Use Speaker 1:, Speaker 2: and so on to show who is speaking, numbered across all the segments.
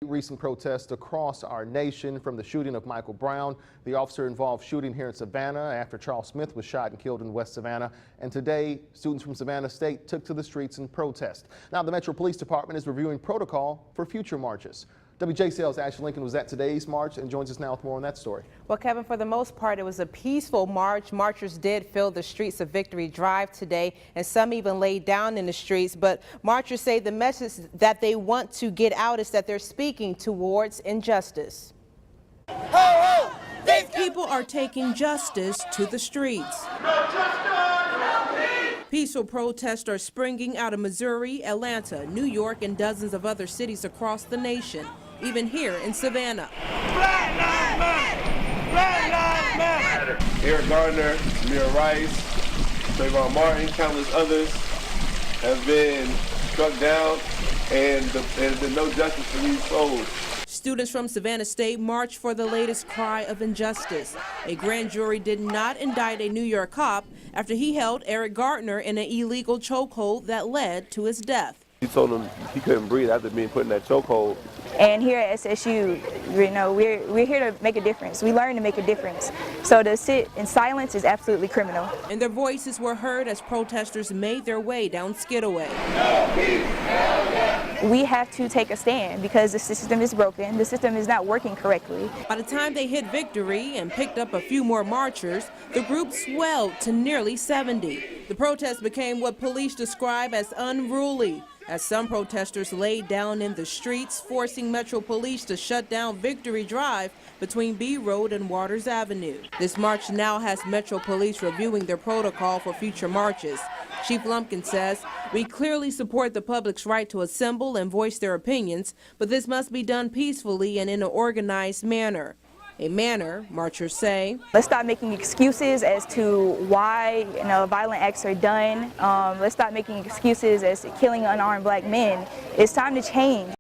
Speaker 1: Recent protests across our nation from the shooting of Michael Brown, the officer-involved shooting here in Savannah after Charles Smith was shot and killed in West Savannah. And today, students from Savannah State took to the streets in protest. Now, the Metro Police Department is reviewing protocol for future marches. WJCL's Ashley Lincoln was at today's march and joins us now with more on that story.
Speaker 2: Well, Kevin, for the most part, it was a peaceful march. Marchers did fill the streets of Victory Drive today, and some even laid down in the streets. But marchers say the message that they want to get out is that they're speaking towards injustice.
Speaker 3: People are taking justice to the streets. Peaceful protests are springing out of Missouri, Atlanta, New York, and dozens of other cities across the nation, even here in Savannah.
Speaker 4: Black Lives Matter! Black Lives Matter!
Speaker 5: Eric Gardner, Mira Rice, Trayvon Martin, countless others have been struck down, and there's been no justice for these souls.
Speaker 3: Students from Savannah State marched for the latest cry of injustice. A grand jury did not indict a New York cop after he held Eric Gardner in an illegal chokehold that led to his death.
Speaker 5: He told him he couldn't breathe after being put in that chokehold.
Speaker 6: And here at SSU, you know, we're here to make a difference. We learn to make a difference. So to sit in silence is absolutely criminal.
Speaker 3: And their voices were heard as protesters made their way down Skidaway.
Speaker 6: We have to take a stand because the system is broken. The system is not working correctly.
Speaker 3: By the time they hit Victory and picked up a few more marchers, the group swelled to nearly 70. The protest became what police describe as unruly, as some protesters laid down in the streets, forcing Metro Police to shut down Victory Drive between B Road and Waters Avenue. This march now has Metro Police reviewing their protocol for future marches. Chief Lumpkin says, "We clearly support the public's right to assemble and voice their opinions, but this must be done peacefully and in an organized manner." A manner, marchers say.
Speaker 6: Let's stop making excuses as to why violent acts are done. Let's stop making excuses as to killing unarmed black men. It's time to change.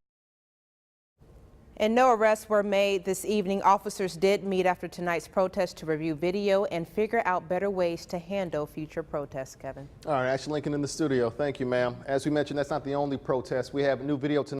Speaker 2: And no arrests were made this evening. Officers did meet after tonight's protest to review video and figure out better ways to handle future protests, Kevin.
Speaker 1: All right, Ashley Lincoln in the studio. Thank you, ma'am. As we mentioned, that's not the only protest. We have new video tonight.